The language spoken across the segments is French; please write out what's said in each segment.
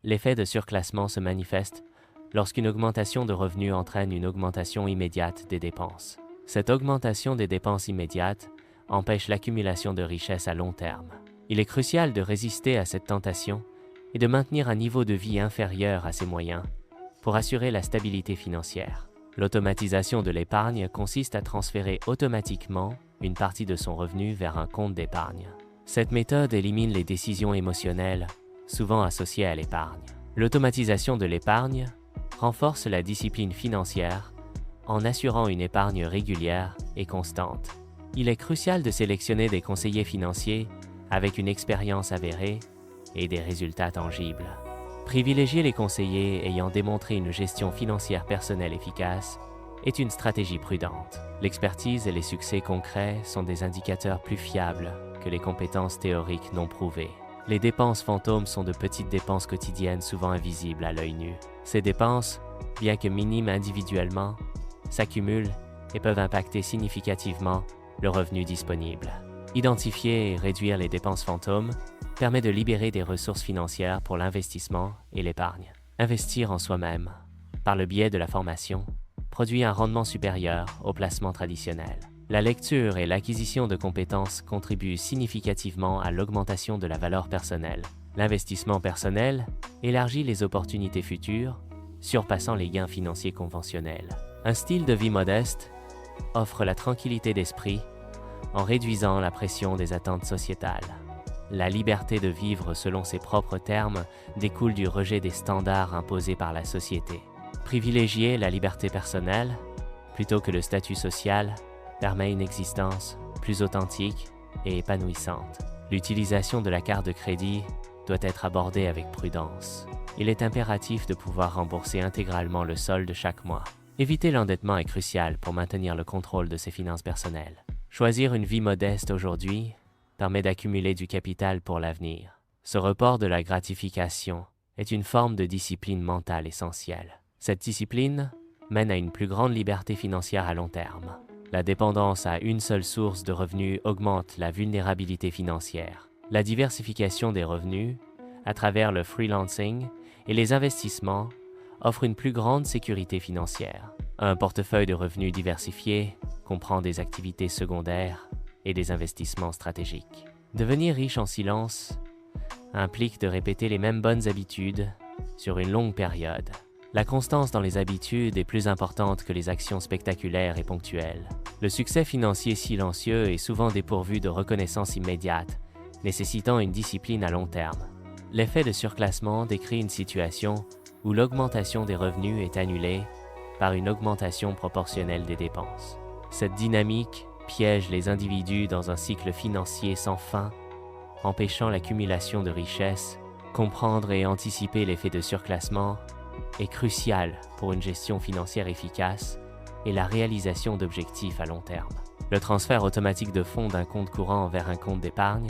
L'effet de surclassement se manifeste lorsqu'une augmentation de revenus entraîne une augmentation immédiate des dépenses. Cette augmentation des dépenses immédiates empêche l'accumulation de richesses à long terme. Il est crucial de résister à cette tentation et de maintenir un niveau de vie inférieur à ses moyens pour assurer la stabilité financière. L'automatisation de l'épargne consiste à transférer automatiquement une partie de son revenu vers un compte d'épargne. Cette méthode élimine les décisions émotionnelles, souvent associées à l'épargne. L'automatisation de l'épargne renforce la discipline financière en assurant une épargne régulière et constante. Il est crucial de sélectionner des conseillers financiers avec une expérience avérée et des résultats tangibles. Privilégier les conseillers ayant démontré une gestion financière personnelle efficace est une stratégie prudente. L'expertise et les succès concrets sont des indicateurs plus fiables que les compétences théoriques non prouvées. Les dépenses fantômes sont de petites dépenses quotidiennes souvent invisibles à l'œil nu. Ces dépenses, bien que minimes individuellement, s'accumulent et peuvent impacter significativement le revenu disponible. Identifier et réduire les dépenses fantômes permet de libérer des ressources financières pour l'investissement et l'épargne. Investir en soi-même, par le biais de la formation, produit un rendement supérieur au placement traditionnel. La lecture et l'acquisition de compétences contribuent significativement à l'augmentation de la valeur personnelle. L'investissement personnel élargit les opportunités futures, surpassant les gains financiers conventionnels. Un style de vie modeste offre la tranquillité d'esprit en réduisant la pression des attentes sociétales. La liberté de vivre selon ses propres termes découle du rejet des standards imposés par la société. Privilégier la liberté personnelle, plutôt que le statut social, permet une existence plus authentique et épanouissante. L'utilisation de la carte de crédit doit être abordée avec prudence. Il est impératif de pouvoir rembourser intégralement le solde chaque mois. Éviter l'endettement est crucial pour maintenir le contrôle de ses finances personnelles. Choisir une vie modeste aujourd'hui permet d'accumuler du capital pour l'avenir. Ce report de la gratification est une forme de discipline mentale essentielle. Cette discipline mène à une plus grande liberté financière à long terme. La dépendance à une seule source de revenus augmente la vulnérabilité financière. La diversification des revenus, à travers le freelancing et les investissements, offre une plus grande sécurité financière. Un portefeuille de revenus diversifié comprend des activités secondaires et des investissements stratégiques. Devenir riche en silence implique de répéter les mêmes bonnes habitudes sur une longue période. La constance dans les habitudes est plus importante que les actions spectaculaires et ponctuelles. Le succès financier silencieux est souvent dépourvu de reconnaissance immédiate, nécessitant une discipline à long terme. L'effet de surclassement décrit une situation où l'augmentation des revenus est annulée par une augmentation proportionnelle des dépenses. Cette dynamique piège les individus dans un cycle financier sans fin, empêchant l'accumulation de richesses. Comprendre et anticiper l'effet de surclassement est crucial pour une gestion financière efficace et la réalisation d'objectifs à long terme. Le transfert automatique de fonds d'un compte courant vers un compte d'épargne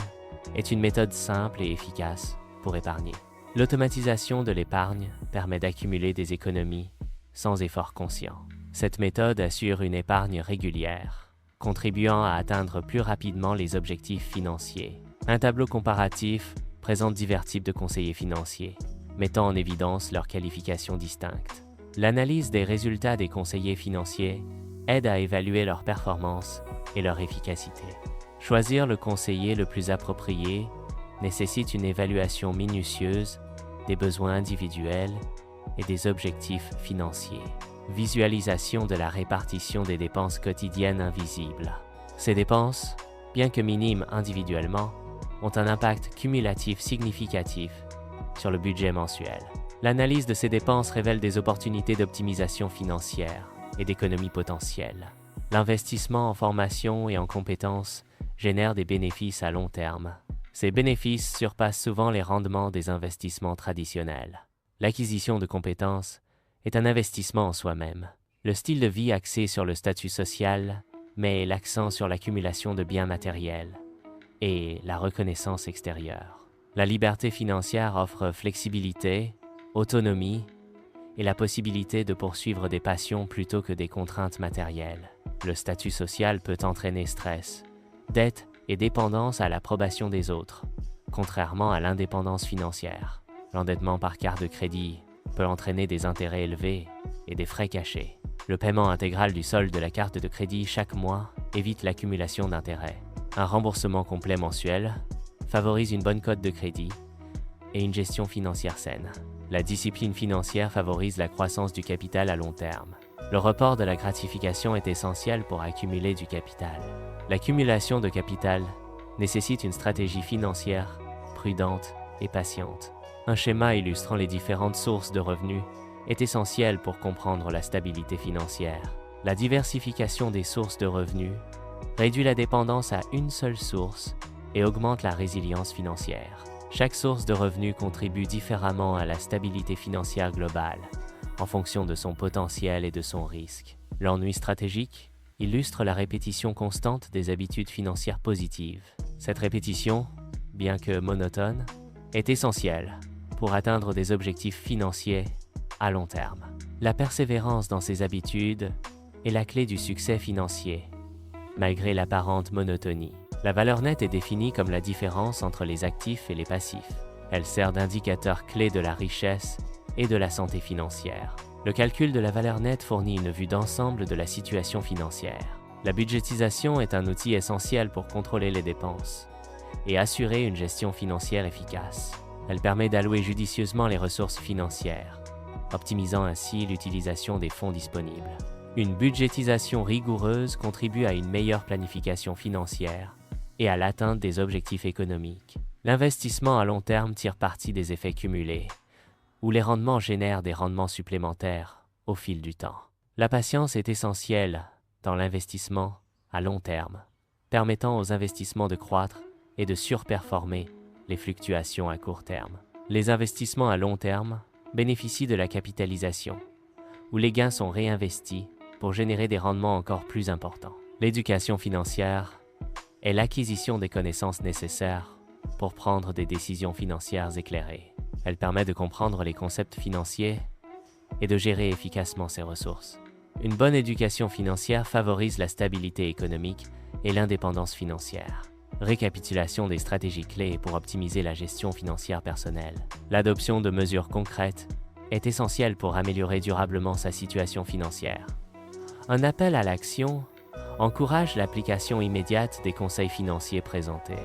est une méthode simple et efficace pour épargner. L'automatisation de l'épargne permet d'accumuler des économies sans effort conscient. Cette méthode assure une épargne régulière, contribuant à atteindre plus rapidement les objectifs financiers. Un tableau comparatif présente divers types de conseillers financiers, mettant en évidence leurs qualifications distinctes. L'analyse des résultats des conseillers financiers aide à évaluer leur performance et leur efficacité. Choisir le conseiller le plus approprié nécessite une évaluation minutieuse des besoins individuels et des objectifs financiers. Visualisation de la répartition des dépenses quotidiennes invisibles. Ces dépenses, bien que minimes individuellement, ont un impact cumulatif significatif sur le budget mensuel. L'analyse de ces dépenses révèle des opportunités d'optimisation financière et d'économie potentielle. L'investissement en formation et en compétences génère des bénéfices à long terme. Ces bénéfices surpassent souvent les rendements des investissements traditionnels. L'acquisition de compétences est un investissement en soi-même. Le style de vie axé sur le statut social met l'accent sur l'accumulation de biens matériels et la reconnaissance extérieure. La liberté financière offre flexibilité, autonomie et la possibilité de poursuivre des passions plutôt que des contraintes matérielles. Le statut social peut entraîner stress, dette et dépendance à l'approbation des autres, contrairement à l'indépendance financière. L'endettement par carte de crédit peut entraîner des intérêts élevés et des frais cachés. Le paiement intégral du solde de la carte de crédit chaque mois évite l'accumulation d'intérêts. Un remboursement complet mensuel favorise une bonne cote de crédit et une gestion financière saine. La discipline financière favorise la croissance du capital à long terme. Le report de la gratification est essentiel pour accumuler du capital. L'accumulation de capital nécessite une stratégie financière prudente et patiente. Un schéma illustrant les différentes sources de revenus est essentiel pour comprendre la stabilité financière. La diversification des sources de revenus réduit la dépendance à une seule source et augmente la résilience financière. Chaque source de revenus contribue différemment à la stabilité financière globale, en fonction de son potentiel et de son risque. L'ennui stratégique illustre la répétition constante des habitudes financières positives. Cette répétition, bien que monotone, est essentielle pour atteindre des objectifs financiers à long terme. La persévérance dans ces habitudes est la clé du succès financier, malgré l'apparente monotonie. La valeur nette est définie comme la différence entre les actifs et les passifs. Elle sert d'indicateur clé de la richesse et de la santé financière. Le calcul de la valeur nette fournit une vue d'ensemble de la situation financière. La budgétisation est un outil essentiel pour contrôler les dépenses et assurer une gestion financière efficace. Elle permet d'allouer judicieusement les ressources financières, optimisant ainsi l'utilisation des fonds disponibles. Une budgétisation rigoureuse contribue à une meilleure planification financière et à l'atteinte des objectifs économiques. L'investissement à long terme tire parti des effets cumulés, où les rendements génèrent des rendements supplémentaires au fil du temps. La patience est essentielle dans l'investissement à long terme, permettant aux investissements de croître et de surperformer les fluctuations à court terme. Les investissements à long terme bénéficient de la capitalisation, où les gains sont réinvestis pour générer des rendements encore plus importants. L'éducation financière est l'acquisition des connaissances nécessaires pour prendre des décisions financières éclairées. Elle permet de comprendre les concepts financiers et de gérer efficacement ses ressources. Une bonne éducation financière favorise la stabilité économique et l'indépendance financière. Récapitulation des stratégies clés pour optimiser la gestion financière personnelle. L'adoption de mesures concrètes est essentielle pour améliorer durablement sa situation financière. Un appel à l'action encourage l'application immédiate des conseils financiers présentés.